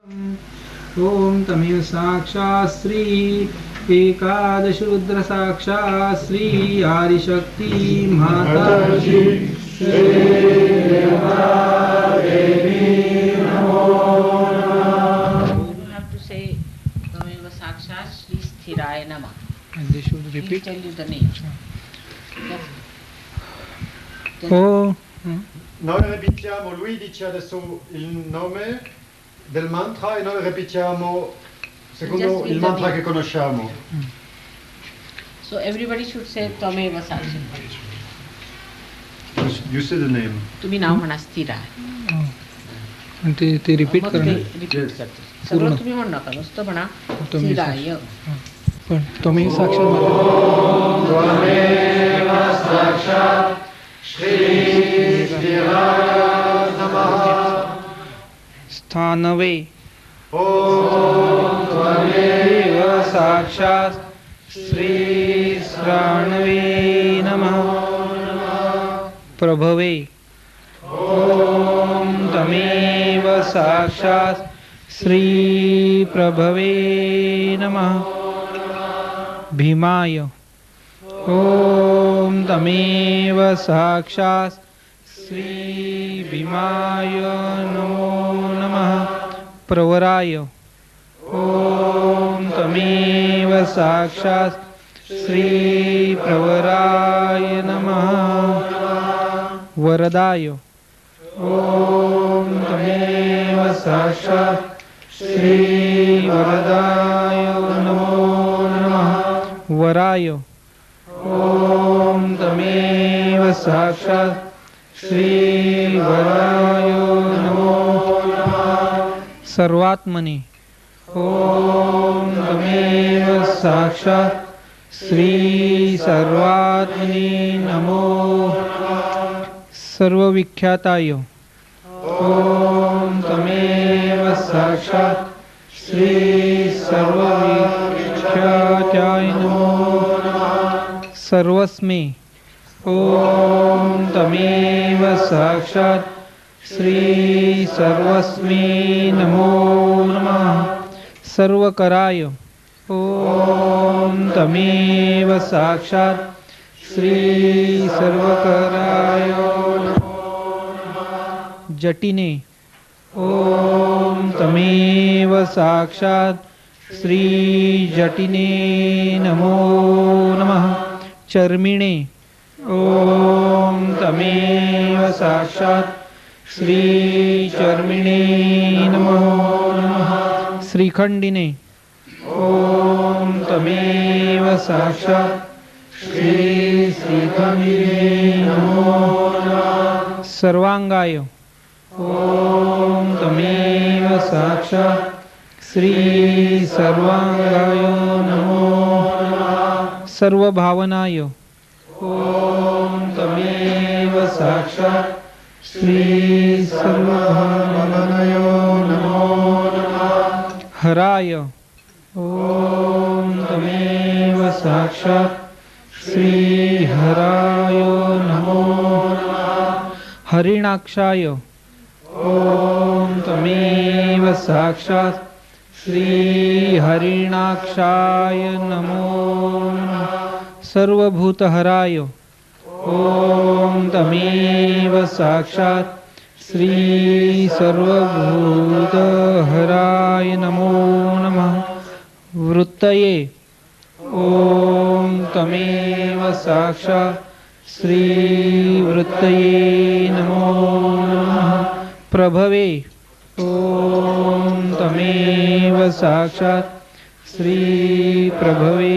ओम तमेव साक्षात् श्री एकादश रुद्र साक्षात् श्री आदिशक्ति माता जी Sthiraya Namah. And they should repeat. He'll tell you the name. Oh. Noi ripetiamo, lui dice adesso il nome del mantra e noi ripetiamo secondo il mantra che conosciamo. So everybody should say Tameva Sakshi. You say the name. तुम्ही नाव म्हणा स्थिराय. And ते repeat मग करणार. ते repeat करते. सगळं तुम्ही म्हणू नका, नुसतं म्हणा स्थिराय. पण तुम्ही साक्षात श्री स्थिराय नमः. स्थानवे ओम त्वमेव साक्षात् श्री श्राणवे नमः. प्रभवे ओम तमेव साक्षात् श्री प्रभवे नमः. भीमाय ओम तमेव साक्षात् श्री भीमाय नमो नमः. प्रवराय ओम तमेव साक्षात् श्री प्रवराय नमः. वरदाय ओम तमेव साक्षात् श्री वरदाय नमो नमः. वराय ओम तमेव साक्षात् श्री वराय नमो नमः. सर्वात्मने ओम तमेव साक्षात् श्री सर्वात्मने नमो नमः. सर्वविख्याताय ओम तमेव साक्षात् श्री सर्वविख्याताय नमो नमः. सर्वस्मै ओम तमेव साक्षात् श्री सर्वस्मै नमो नमः. सर्वकराय ओम तमेव साक्षात् श्री सर्वकराय नमो नमः. जटिने ओम तमेव साक्षात् श्री जटिने नमो नमः. चर्मिणे ओम तमेव साक्षात् श्री चर्मिणे नमो नमः. श्रीखंडिने ओम तमेव साक्षात् श्री श्रीखंडिने नमो नमः. सर्वांगाय ओम तमेव साक्षात् श्री सर्वांगाय नमो नमः. सर्वभावनाय ओम तमेव साक्षात् श्री सर्वभावनाय नमो नमः. हराय ओम तमेव साक्षात् श्री हराय नमो नमः. हरिणाक्षाय ओम तमेव साक्षात् श्री हरिणाक्षाय नमो नमः. सर्वभूतहराय ओम तमेव साक्षात् श्री सर्वभूतहराय नमो नमः. वृत्तये ओम तमेव साक्षात् श्री वृत्तये नमो नमः. प्रभवे ओम तमेव साक्षात् श्री प्रभवे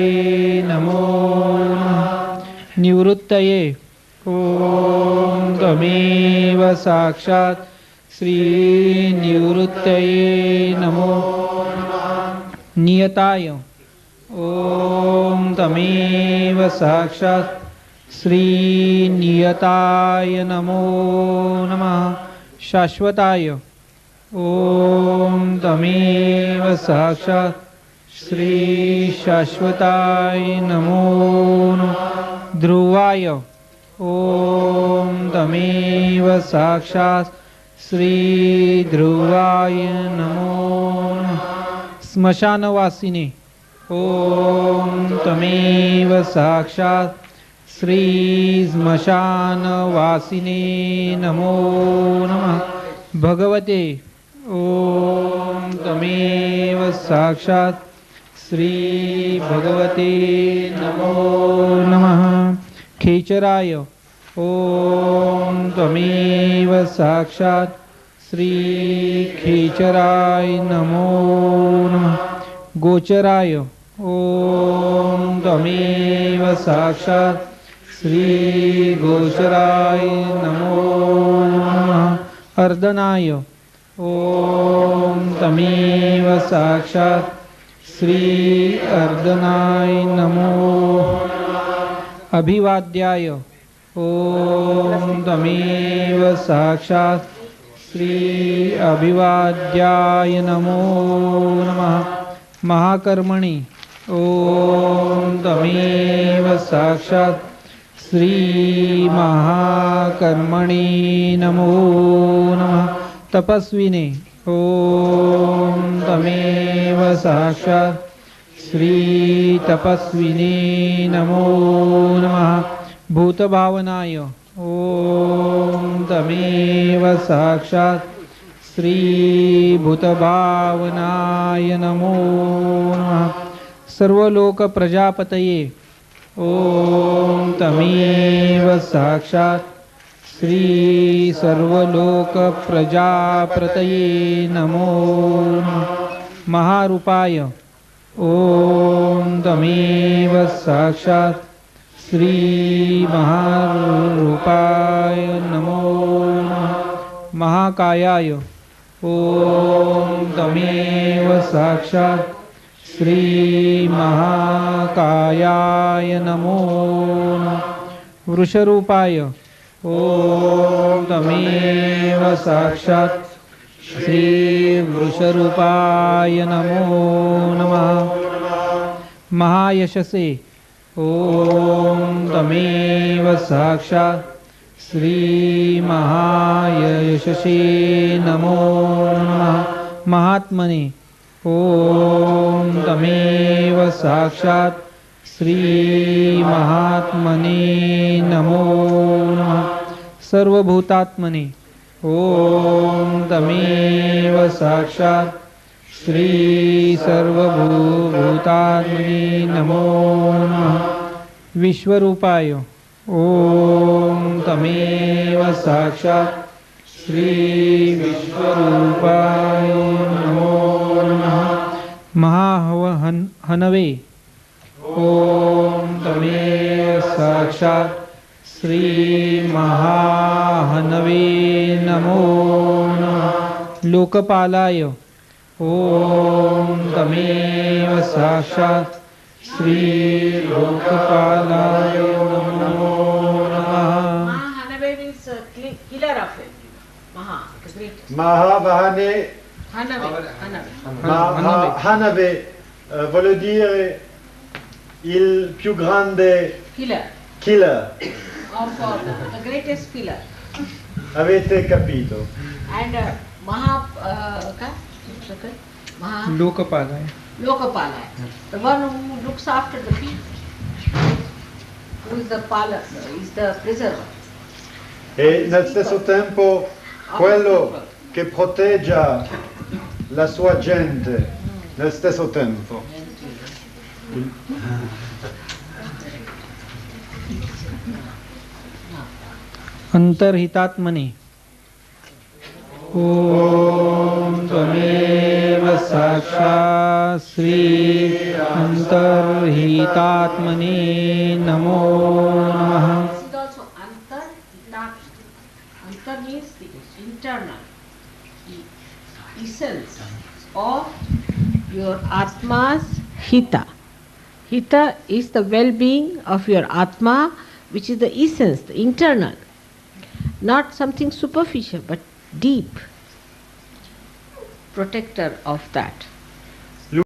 नमो नमः. निवृत्तये ओम तमेव साक्षात् श्री निवृत्तये नमो नमः. नियताय ओम तमेव साक्षात् श्री नियताय नमो नमः. शाश्वताय ओम तमेव साक्षात् श्री शाश्वताय नमो नमः. ध्रुवाय ओम तमेव साक्षात् श्री ध्रुवाय नमो नमः. स्मशानवासिने ओम तमेव साक्षात् श्री स्मशानवासिने नमो नमः. भगवते ओम तमेव साक्षात् श्री भगवते नमो नमः. खेचराय ओम त्वमेव साक्षात् श्री खेचराय नमो नमः. गोचराय ओम त्वमेव साक्षात् श्री गोचराय नमो नमः. अर्दनाय ओम त्वमेव साक्षात् श्री अर्दनाय नमो नमः. अभिवाद्याय ओम त्वमेव साक्षात् श्री अभिवाद्याय नमो नमः. महाकर्मणि ओम त्वमेव साक्षात् श्री महाकर्मणि नमो नमः. तपस्विने ओम त्वमेव साक्षात् श्री तपस्विने नमो नमः. भूतभावनाय ओम तमेव साक्षात् श्री भूतभावनाय नमो नमः. सर्वलोक प्रजापतये ओम तमेव साक्षात् श्री सर्वलोक प्रजापतये नमो नमः. महारूपाय ओम तमेव साक्षात् श्री महारूपाय नमो नमः. महाकायाय ओम तमेव साक्षात् श्री महाकायाय नमो नमः. वृषरूपाय ओम तमेव साक्षात् श्री वृषरूपाय नमो नमः. महायशसे ओम तमेव साक्षात् श्री महायशसे नमो नमः. महात्मने ओम तमेव साक्षात् श्री महात्मने नमो नमः. सर्वभूतात्मने ओम तमेव साक्षात् श्री सर्वभूतात्मने नमो नमः. विश्वरूपाय ओम तमेव साक्षात् श्री विश्वरूपाय नमो नमः. महाहनवे ओम तमेव साक्षात् श्री महाहनवे नमो नमः. लोकपालाय ओम तमेव साक्षात् श्री लोकपालाय नमो नमः. Mahanave means killer of it. Maha, the greatest. Mahavahane, Hanave. Hanave vuol dire il più grande Killer. killer. Of the greatest killer. Avete capito? And Maha, Maha लोकपालाय Lokapala, the one who looks after the feet, who is the pala, is the preserver. E nel stesso tempo quello che protegge la sua gente nel stesso tempo. अंतर्हितात्मने ओम त्वमेव साक्षात् श्री अंतर्हितात्मने नमो नमः. This is also antar, antar means the internal, the essence of your atma's hita. Hita is the well-being of your atma, which is the essence, the internal, not something superficial, but deep protector of that.